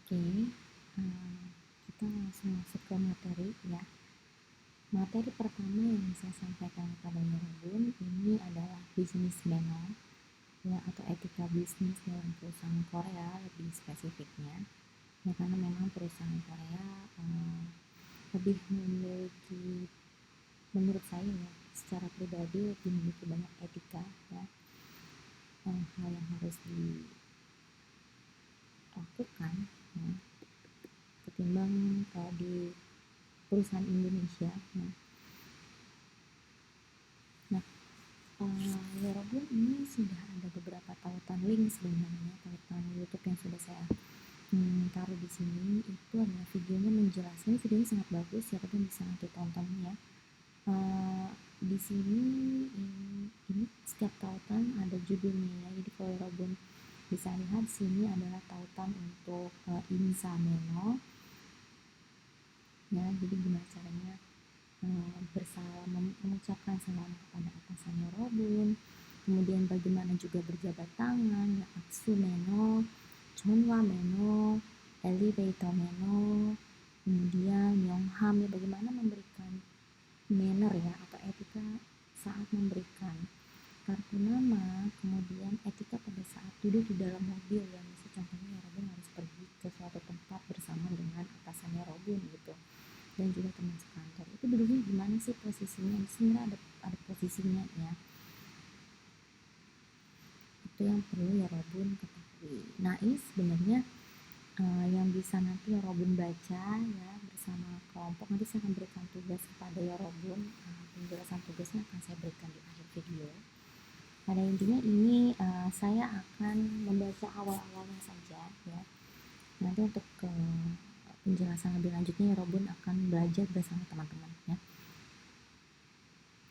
Oke, kita langsung masuk ke materi ya. Materi pertama yang saya sampaikan kepada Yorobun ini adalah business manual ya, atau etika bisnis dalam perusahaan Korea lebih spesifiknya. Ya, karena memang perusahaan Korea lebih memiliki, menurut saya ya, secara pribadi lebih memiliki banyak etika ya, hal yang harus dilakukan ya, ketimbang di perusahaan Indonesia. Nah, Yorobun ini sudah ada beberapa tautan link sebenarnya, tautan YouTube yang sudah saya taruh di sini. Itu adalah videonya menjelaskan, videonya sangat bagus ya, tapi bisa nanti tonton ya. Di sini ini setiap tautan ada judulnya ya. Jadi kalau Yorobun bisa lihat sini adalah tautan untuk Insa Meno ya, jadi gimana caranya bersalam, mengucapkan salam kepada atasan Yorobun, kemudian bagaimana juga berjabat tangan ya, Atsu Meno, Chonwa Meno, Elevator Meno, kemudian Yongham ya, bagaimana memberikan manner ya atau etika saat memberikan kartu nama, kemudian etika pada saat duduk di dalam mobil ya, misalnya contohnya Yorobun harus pergi ke suatu tempat bersama dengan atasan Yorobun gitu, dan juga teman sekantor, itu duduknya gimana sih posisinya, sebenarnya ada posisinya ya, itu yang perlu Yorobun ketahui. Nah ini sebenarnya yang bisa nanti Yorobun baca ya bersama kelompok. Nanti saya akan berikan tugas kepada Yorobun, penjelasan tugasnya akan saya berikan di akhir video. Pada intinya ini saya akan membaca awal-awalnya saja ya. Nanti untuk penjelasan lebih lanjutnya Yorobun akan belajar bersama teman-teman ya.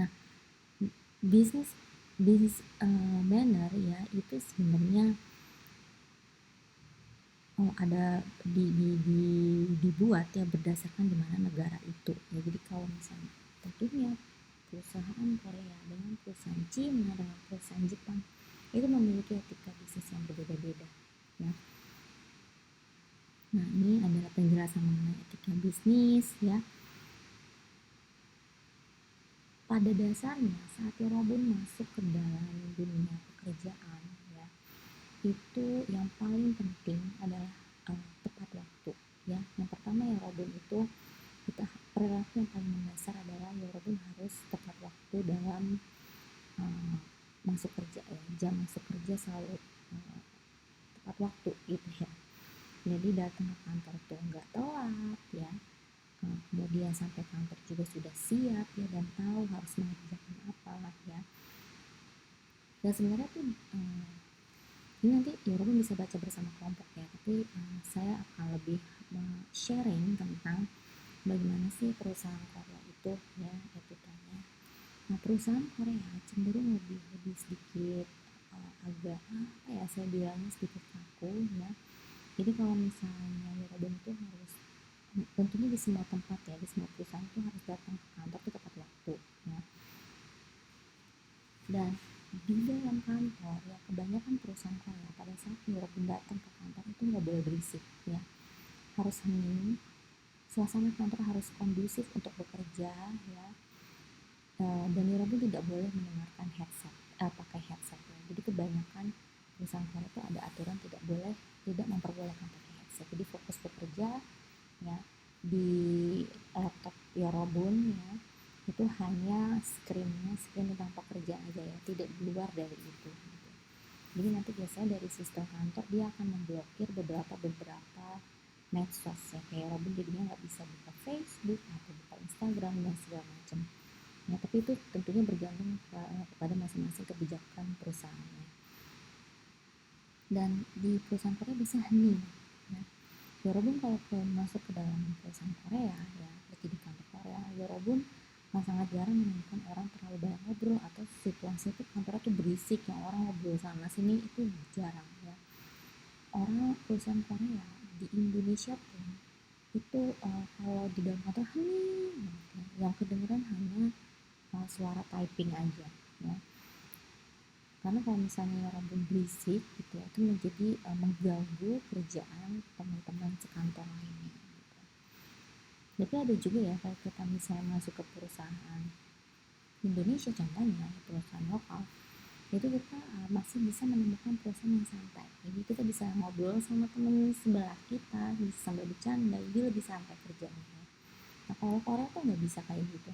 Nah, bisnis manner ya itu sebenarnya ada dibuat ya berdasarkan di mana negara itu ya. Jadi kalau misalnya tentunya perusahaan Korea dengan perusahaan Cina dengan perusahaan Jepang itu memiliki etika bisnis yang berbeda-beda ya. Nah ini adalah penjelasan mengenai etika bisnis ya. Pada dasarnya saat Yorobun masuk ke dalam dunia pekerjaan ya, itu yang paling penting adalah tepat waktu ya. Yang pertama Yorobun itu kita perilaku yang paling mendasar adalah Yorobun harus tepat waktu dalam masuk kerja ya. Jam masuk kerja selalu tepat waktu gitu ya. Jadi datang ke kantor tuh nggak telat ya. Kemudian sampai kantor juga sudah siap ya dan tahu harus mengerjakan apa ya. Dan sebenarnya tuh ini nanti Yorobun bisa baca bersama kelompok ya, tapi saya akan lebih sharing tentang bagaimana sih perusahaan Korea itu ya etikanya. Nah perusahaan Korea cenderung lebih sedikit agak apa ya, saya bilangnya sedikit kaku ya. Jadi kalau misalnya Yorobun itu harus tentunya di semua tempat ya, di semua perusahaan itu harus datang ke kantor itu tepat waktu ya. Dan di dalam kantor ya, kebanyakan perusahaan Korea pada saat Yorobun datang ke kantor itu nggak boleh berisik ya, harus hening, suasana kantor harus kondusif untuk bekerja ya. Dan Yorobun tidak boleh mendengarkan headset, pakai headset ya. Jadi kebanyakan perusahaan Korea itu ada aturan tidak memperbolehkan pakai headset, jadi fokus bekerja ya. Di laptop Yorobun ya itu hanya screen tentang pekerjaan aja ya, tidak di luar dari itu. Jadi nanti biasanya dari sistem kantor dia akan memblokir beberapa medsos ya, kayak Yorobun jadinya nggak bisa buka Facebook atau buka Instagram dan segala macam ya. Tapi itu tentunya bergantung kepada masing-masing kebijakan perusahaannya. Dan di perusahaan Korea bisa hening ya. Yorobun kalau masuk ke dalam perusahaan Korea ya, seperti di kantor Korea, Yorobun sangat jarang menemukan orang terlalu banyak ngobrol atau situasi itu kantor tuh berisik yang orang ngobrol sana sini, itu jarang ya. Orang perusahaan Korea di Indonesia pun itu kalau di dalam kantor hening ya, yang kedengeran hanya suara typing aja ya. Karena kalau misalnya Yorobun berisik gitu ya, itu menjadi mengganggu kerjaan teman-teman sekantor lainnya gitu. Tapi ada juga ya kalau kita misalnya masuk ke perusahaan Indonesia contohnya, perusahaan lokal, itu kita masih bisa menemukan perusahaan yang santai. Jadi kita bisa ngobrol sama temen sebelah kita, bisa sambil bercanda, jadi lebih santai kerjanya. Nah kalau Korea tuh nggak bisa kayak gitu.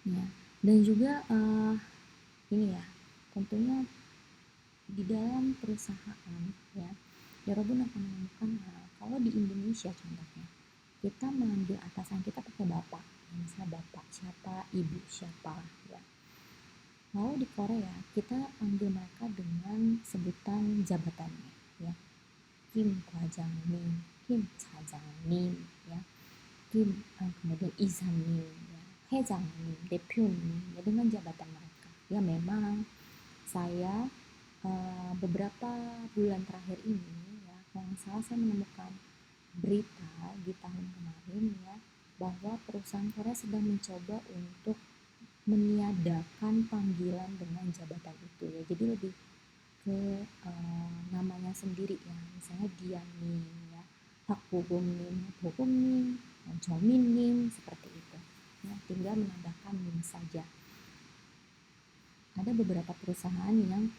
Ya, dan juga ini ya, tentunya di dalam perusahaan ya, Yorobun akan menemukan kalau di Indonesia contohnya, kita manggil atasan kita pakai bapak, misalnya bapak siapa, ibu siapa ya. Lalu di Korea kita panggil mereka dengan sebutan jabatannya ya, Kim Kwajangnim, Kim Chajangnim ya, Kim kemudian Izanim ya, Hejangnim, Depunim ya, dengan jabatan mereka. Ya memang saya beberapa bulan terakhir ini ya, kalau nggak salah saya menemukan berita di tahun kemarin ya, bahwa perusahaan Korea sedang mencoba untuk meniadakan panggilan dengan jabatan itu ya, jadi lebih ke namanya sendiri ya, misalnya Dianim ya, Hakbogomnim, Bogomnim, Jominnim, seperti itu ya, tinggal menambahkan nim saja. Ada beberapa perusahaan yang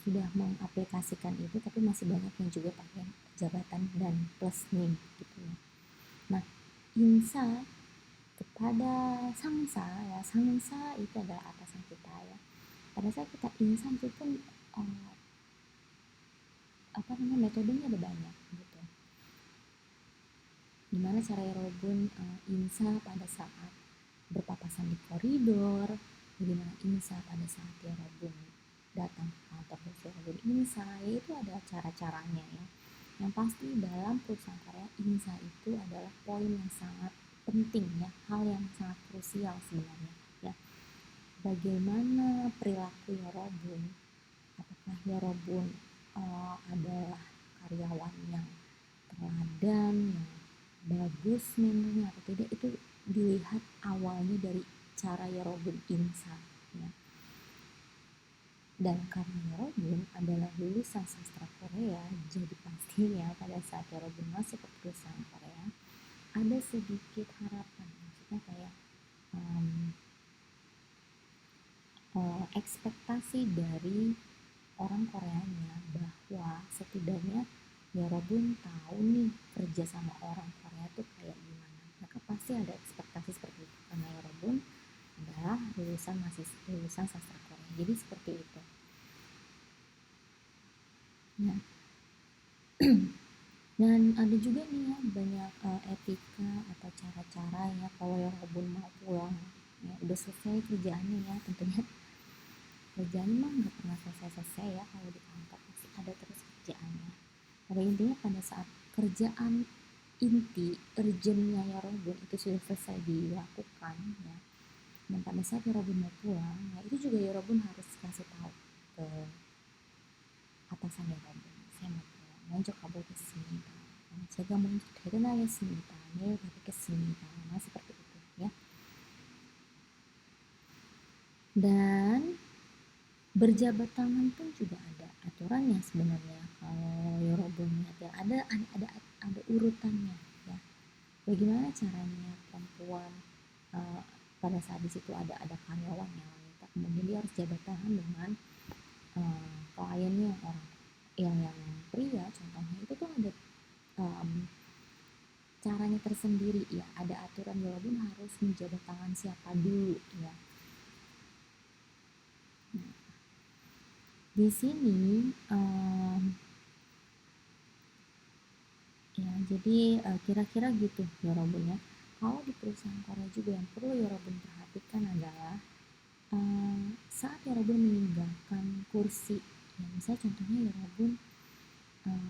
sudah mengaplikasikan itu, tapi masih banyak yang juga pakai jabatan dan plus nim gitu ya. Nah, insa kepada sangsa ya, sangsa itu adalah atasan kita ya. Pada saat kita insan itu pun metodenya ada banyak gitu. Gimana cara Yorobun insa pada saat berpapasan di koridor, bagaimana insa pada saat Yorobun datang ke kantor Yorobun insa, itu ada cara-caranya ya. Yang pasti dalam perusahaan Korea, insa itu adalah poin yang sangat penting ya, hal yang sangat krusial sebenarnya ya. Bagaimana perilaku Yorobun, apakah Yorobun adalah karyawan yang teladan, yang bagus mentalnya atau tidak, itu dilihat awalnya dari cara Yorobun insa ya. Dan karena Yorobun adalah lulusan sastra Korea, jadi pastinya pada saat Yorobun masuk ke perusahaan Korea ada sedikit harapan, maksudnya kayak ekspektasi dari orang Koreanya bahwa setidaknya Yorobun tahu nih kerja sama orang Korea tuh kayak gimana. Maka pasti ada ekspektasi seperti itu karena Yorobun adalah lulusan sastra Korea. Jadi seperti itu. Nah, dan ada juga nih ya banyak etika atau cara-cara ya kalau Yorobun mau pulang ya, udah selesai kerjaannya ya, tentunya kerjaan mah nggak pernah selesai-selesai ya, kalau di kantor pasti ada terus kerjaannya. Pada intinya pada saat kerjaan inti urgentnya Yorobun itu sudah selesai dilakukan ya, dan pada saat Yorobun mau pulang ya, itu juga Yorobun harus kasih tahu ke atasan Yorobun, saya mau pulang, 먼저 가보겠습니다, 제가 먼저 퇴근하겠습니다, 내일 뵙겠습니다, nah seperti itu ya. Dan berjabat tangan pun juga ada aturannya sebenarnya. Kalau Yorobun ya, ada urutannya ya. Bagaimana caranya perempuan pada saat di situ ada karyawan yang wanita, kemudian dia harus jabat tangan dengan kliennya yang pria contohnya, itu tuh ada caranya tersendiri ya, ada aturan Yorobun harus menjabat tangan siapa dulu ya. Di sini ya, jadi kira-kira gitu Yorobun ya. Kalau di perusahaan Korea juga yang perlu Yorobun perhatikan adalah saat Yorobun meninggalkan kursi ya, misalnya contohnya Yorobun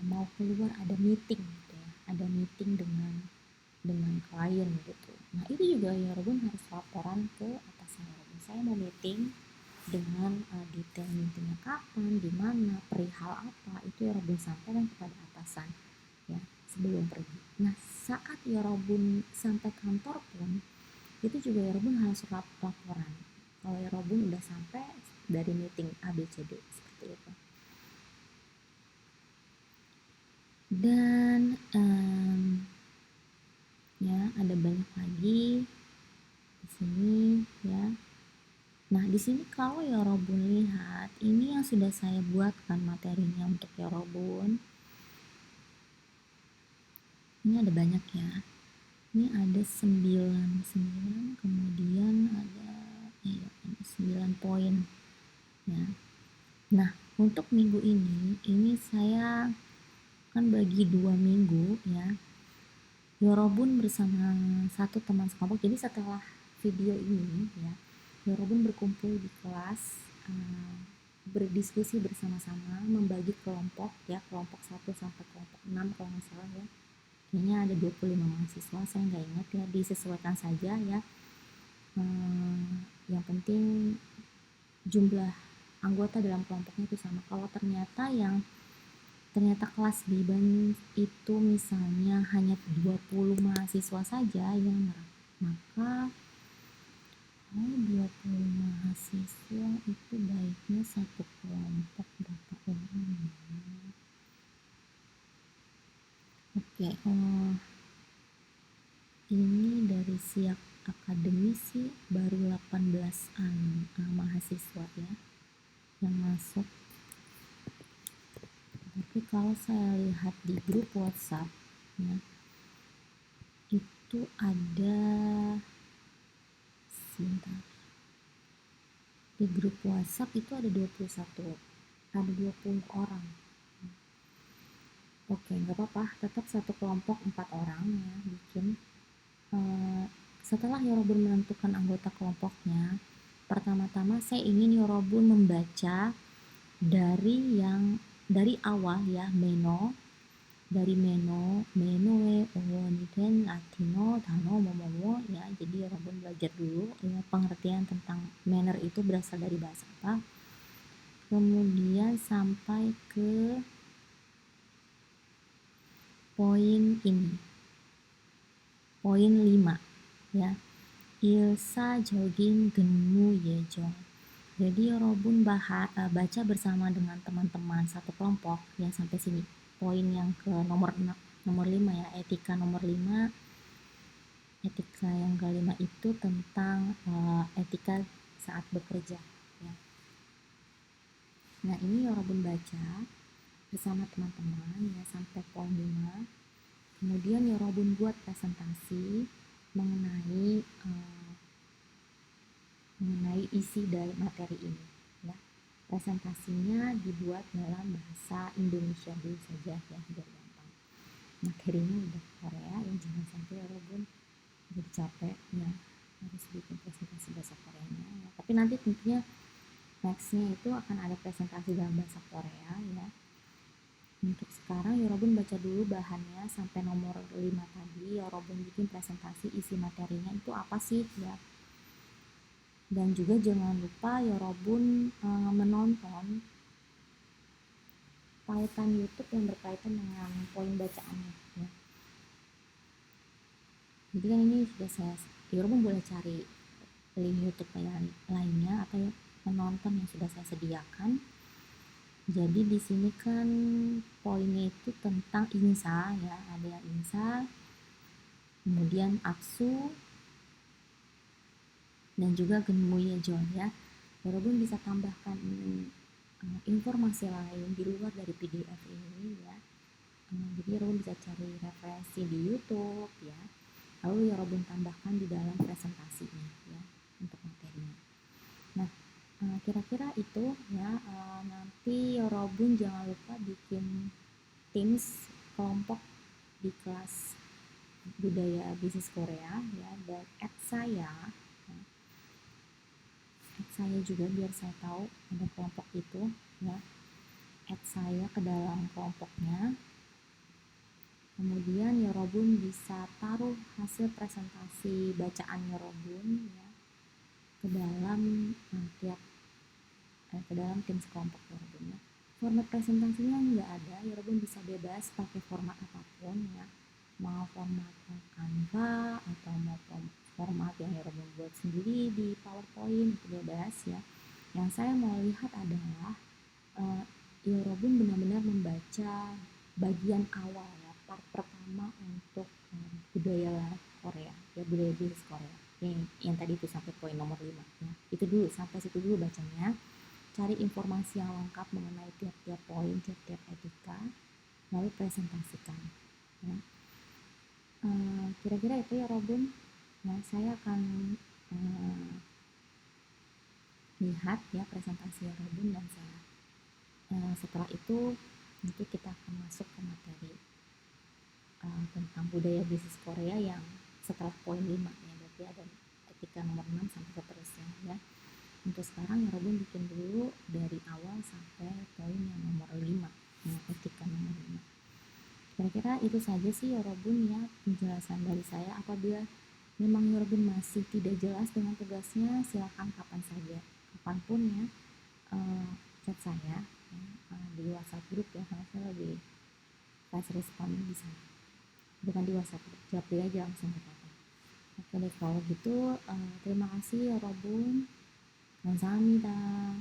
mau keluar, ada meeting gitu ya, ada meeting dengan klien gitu. Nah itu juga Yorobun harus laporan ke atasan Yorobun, saya mau meeting dengan detail meetingnya kapan, di mana, perihal apa, itu Yorobun sampaikan kepada atasan ya sebelum pergi. Nah saat Yorobun sampai kantor pun itu juga Yorobun harus laporan kalau Yorobun udah sampai dari meeting ABCD seperti itu. Dan ya ada banyak lagi di sini ya. Nah, di sini kalau Yorobun lihat, ini yang sudah saya buatkan materinya untuk Yorobun. Ini ada banyak ya. Ini ada 9, kemudian ada 9 poin ya. Nah, untuk minggu ini saya kan bagi 2 minggu ya. Yorobun bersama satu teman sekelompok. Jadi setelah video ini ya, Yorobun berkumpul di kelas, berdiskusi bersama-sama, membagi kelompok ya, kelompok 1 sampai kelompok 6 kalau nggak salah ya. Kayaknya ada 25 mahasiswa, saya nggak ingat ya, disesuaikan saja ya. Yang penting jumlah anggota dalam kelompoknya itu sama. Kalau ternyata kelas biban itu misalnya hanya 20 mahasiswa saja yang maka kalau 20 mahasiswa itu baiknya satu kelompok berapa orang ya? Oke, ini dari siap akademisi sih baru 18-an mahasiswa ya yang masuk. Tapi kalau saya lihat di grup WhatsApp ya, itu ada sebentar. Di grup WhatsApp itu ada 21, ada 20 orang. Oke, nggak apa-apa, tetap satu kelompok 4 orang ya bikin. Setelah Yorobun menentukan anggota kelompoknya, pertama-tama saya ingin Yorobun membaca dari awal ya, dari menoe, owoniten, atino, tano, momomo ya. Jadi Yorobun belajar dulu ya, pengertian tentang manner itu berasal dari bahasa apa. Kemudian sampai ke poin ini, poin 5 ya, ilsa jogin genmu yejong. Jadi Yorobun baca bersama dengan teman-teman satu kelompok ya sampai sini. Poin yang ke nomor 5 ya, etika nomor 5. Etika yang kelima itu tentang etika saat bekerja ya. Nah, ini Yorobun baca bersama teman-teman ya sampai poin 5. Kemudian Yorobun buat presentasi mengenai isi dari materi ini ya. Presentasinya dibuat dalam bahasa Indonesia dulu saja ya, biar gampang. Materinya udah Korea ya, jangan sampai Yorobun jadi capek ya harus bikin presentasi bahasa Koreanya ya. Tapi nanti tentunya nextnya itu akan ada presentasi dalam bahasa Korea ya. Untuk sekarang Yorobun baca dulu bahannya sampai nomor 5 tadi. Yorobun bikin presentasi isi materinya itu apa sih ya. Dan juga jangan lupa Yorobun menonton tautan YouTube yang berkaitan dengan poin bacaannya ya. Jadi kan ini sudah Yorobun boleh cari link YouTube lainnya atau menonton yang sudah saya sediakan. Jadi di sini kan poinnya itu tentang insa ya, ada yang insa, kemudian aksu, dan juga genmuye jon ya. Yorobun bisa tambahkan informasi lain di luar dari PDF ini ya. Jadi Yorobun bisa cari referensi di YouTube ya. Lalu Yorobun tambahkan di dalam presentasinya ya untuk materinya. Nah, kira-kira itu ya. Nanti Yorobun jangan lupa bikin Teams kelompok di kelas budaya bisnis Korea ya, dan add saya juga biar saya tahu ada kelompok itu ya. Add saya ke dalam kelompoknya. Kemudian Yorobun bisa taruh hasil presentasi bacaan Yorobun ya ke dalam ke dalam tim sekelompok Yorobun ya. Format presentasinya nggak ada, Yorobun bisa bebas pakai format apapun ya, mau format Canva atau mau format yang Yorobun buat sendiri di PowerPoint, itu bebas ya. Yang saya mau lihat adalah Yorobun benar-benar membaca bagian awal ya, part pertama untuk budaya Korea ya, budaya bisnis Korea yang tadi itu sampai poin nomor 5 ya. Itu dulu, sampai situ dulu bacanya. Cari informasi yang lengkap mengenai tiap-tiap poin, tiap-tiap etika, lalu presentasikan ya. Kira-kira itu ya Robun ya. Saya akan lihat ya presentasi Robun, dan saya setelah itu nanti kita akan masuk ke materi tentang budaya bisnis Korea yang setelah poin 5 ya, berarti ada etika nomor 6 sampai seterusnya ya. Untuk sekarang ya Robin bikin dulu dari awal sampai poin yang nomor 5 ya, etika nomor 5. Kira-kira itu saja sih ya Robin ya penjelasan dari saya. Apabila memang Robin masih tidak jelas dengan tugasnya, silakan kapan saja, kapanpun ya, chat saya ya, di WhatsApp grup ya, karena saya lebih fast respon di sana, bukan di WhatsApp, japri aja langsung apa-apa. Oke deh kalau gitu, terima kasih ya Robin. 감사합니다.